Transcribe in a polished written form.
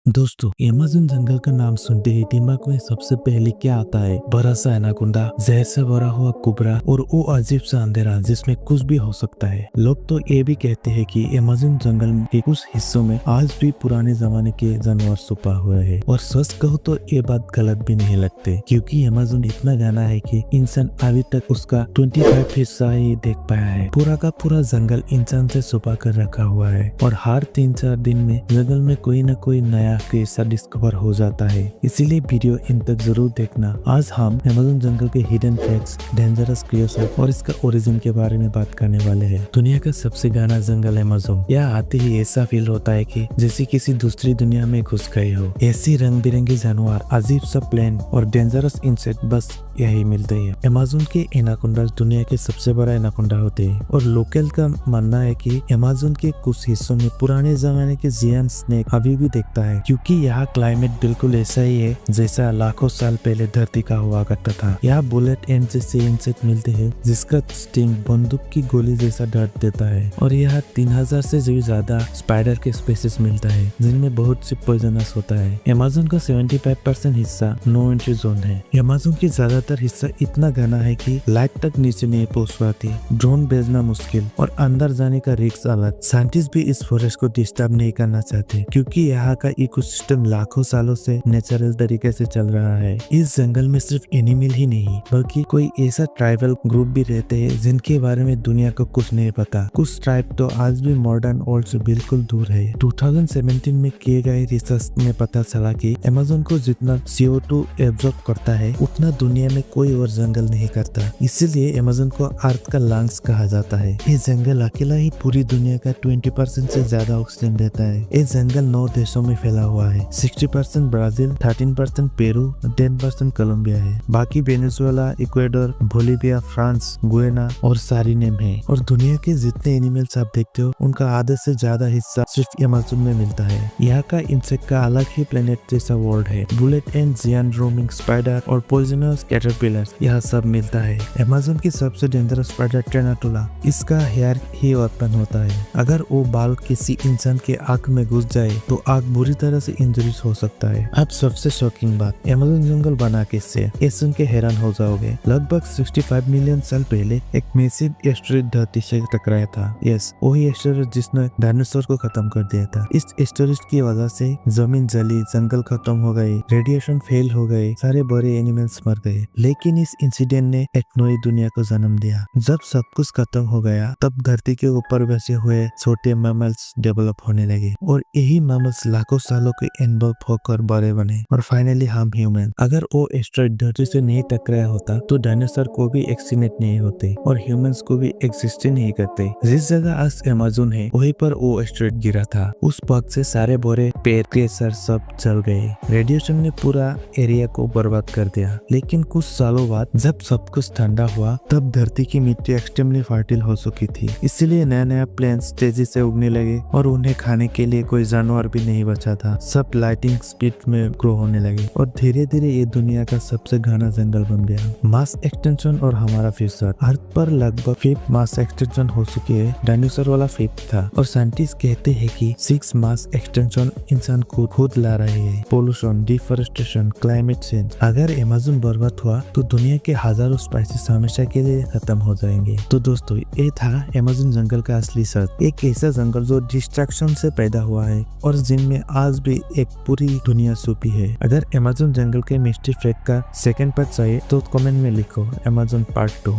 दोस्तों, अमेज़न जंगल का नाम सुनते ही दिमाग में सबसे पहले क्या आता है? बड़ा सा एनाकोंडा, जहर से भरा हुआ कोबरा और वो अजीब सा अंधेरा जिसमें कुछ भी हो सकता है। लोग तो ये भी कहते हैं कि अमेज़न जंगल के कुछ हिस्सों में आज भी पुराने जमाने के जानवर छुपा हुआ है। और सच कहो तो ये बात गलत भी नहीं लगती, क्योंकि अमेज़न इतना घना है कि इंसान अभी तक उसका 25 हिस्सा ही देख पाया है। पूरा का पूरा जंगल इंसान से छुपा कर रखा हुआ है और हर 3-4 दिन में जंगल में कोई न कोई नया केस डिस्कवर हो जाता है। इसीलिए वीडियो इन तक जरूर देखना। आज हम अमेज़न जंगल के हिडन फैक्ट्स, डेंजरस क्रिएचर और इसका ओरिजिन के बारे में बात करने वाले हैं। दुनिया का सबसे घना जंगल अमेज़न। यहाँ आते ही ऐसा फील होता है कि जैसे किसी दूसरी दुनिया में घुस गए हो। ऐसी रंग बिरंगे जानवर, अजीब सा प्लेन और डेंजरस इंसेक्ट बस यही मिलते हैं। अमेज़न के एनाकोंडा दुनिया के सबसे बड़ा एनाकोंडा होते हैं और लोकल का मानना है कि अमेज़न के कुछ हिस्सों में पुराने जमाने के जियान स्नेक अभी भी दिखता है, क्योंकि यहाँ क्लाइमेट बिल्कुल ऐसा ही है जैसा लाखों साल पहले धरती का हुआ करता था। यहाँ बुलेट एंड जैसे इंसेक्ट मिलते हैं जिसका स्टिंग बंदूक की गोली जैसा दर्द देता है। और यहाँ 3000 से भी ज्यादा स्पाइडर के स्पीसीज मिलता है जिनमें बहुत सी पॉइजनस होता है। अमेज़न का 75% हिस्सा नो एंट्री जोन है। अमेज़न की ज्यादातर हिस्सा इतना घना है कि लाइट तक नीचे नहीं पहुंच पाती, ड्रोन भेजना मुश्किल और अंदर जाने का रिस्क अलग। साइंटिस्ट भी इस फॉरेस्ट को डिस्टर्ब नहीं करना चाहते, क्योंकि यहाँ का इकोसिस्टम लाखों सालों से नेचुरल तरीके से चल रहा है। इस जंगल में सिर्फ एनिमल ही नहीं बल्कि कोई ऐसा ट्राइबल ग्रुप भी रहते हैं जिनके बारे में दुनिया को कुछ नहीं पता। कुछ ट्राइब तो आज भी मॉडर्न वर्ल्ड से बिल्कुल दूर है। 2017 में किए गए रिसर्च में पता चला कि अमेज़न को जितना CO2 एब्जॉर्ब करता है उतना दुनिया में कोई और जंगल नहीं करता। इसीलिए अमेज़न को अर्थ का लंग्स कहा जाता है। ये जंगल अकेला ही पूरी दुनिया का 20% से ज्यादा ऑक्सीजन देता है। ये जंगल 9 देशों में फैला हुआ है। 60% ब्राजील, 13% पेरू, 10% कोलंबिया है। बाकी Venezuela, Ecuador, Bolivia, France, Guyana और सारिनेम है। और दुनिया के जितने एनिमल्स आप देखते हो उनका आधे से ज्यादा हिस्सा सिर्फ अमेज़न में मिलता है। यहाँ का इंसेक्ट का अलग ही प्लेनेट जैसा वर्ल्ड है। Bullet ant giant roaming spider और पॉइजनस कैटरपिलर यहाँ सब मिलता है। अमेज़न की सबसे डेंजरस स्पाइडर टेरांटुला, इसका हेयर ही वेपन होता है। अगर वो बाल किसी इंसान के आंख में घुस जाए तो आंख बुरी तरह से इंजरीज हो सकता है। अब सबसे शॉकिंग बात, अमेज़न जंगल बना कैसे? ये सुन के हैरान हो जाओगे। लगभग 65 मिलियन साल पहले एक मैसिव एस्टेरॉइड धरती से टकराया था। यस, वही एस्टेरॉइड जिसने डायनासोर को खत्म कर दिया था। इस एस्टेरॉइड की वजह से जमीन जली, जंगल खत्म हो गए, रेडिएशन फेल हो गए, सारे बड़े एनिमल्स मर गए। लेकिन इस इंसिडेंट ने एक नई दुनिया को जन्म दिया। जब सब कुछ खत्म हो गया तब धरती के ऊपर बसे हुए छोटे मैमल्स डेवलप होने लगे और यही मैमल्स लाखों सालों के इन्वॉल्व होकर बड़े बने और फाइनली हम ह्यूमन। अगर वो एस्टेरॉइड धरती से नहीं टकराया होता तो डायनासोर को भी एक्सटिंक्ट नहीं होते और ह्यूमंस को भी एग्जिस्ट नहीं करते। जिस जगह आज अमेज़न है वहीं पर वो एस्टेरॉइड गिरा था। उस वक्त से सारे बड़े पेड़ क्रिएचर सब जल गए। रेडिएशन ने पूरा एरिया को बर्बाद कर दिया। लेकिन कुछ सालों बाद जब सब कुछ ठंडा हुआ तब धरती की मिट्टी एक्सट्रीमली फर्टाइल हो चुकी थी। इसलिए नया नया प्लांट्स तेजी से उगने लगे और उन्हें खाने के लिए कोई जानवर भी नहीं बचा था। सब लाइटिंग स्पीड में ग्रो होने लगे और धीरे धीरे ये दुनिया का सबसे घना जंगल बन गया। मास एक्सटेंशन और हमारा फ्यूचर। अर्थ पर लगभग 5th मास एक्सटेंशन हो चुकी है। डायनासोर वाला 5th था और साइंटिस्ट कहते हैं कि 6 मास एक्सटेंशन इंसान को खुद ला रहे हैं। Pollution, deforestation, climate change. अगर अमेज़न बर्बाद हुआ तो दुनिया के हजारों स्पाइसीज हमेशा के लिए खत्म हो जाएंगे। तो दोस्तों, ये था अमेज़न जंगल का असली सच। एक ऐसा जंगल जो डिस्ट्रक्शन से पैदा हुआ है और जिनमें आज भी एक पूरी दुनिया छुपी है। अगर अमेज़न जंगल के मिस्ट्री फैक्ट का सेकंड पार्ट चाहिए तो कमेंट में लिखो अमेज़न पार्ट 2।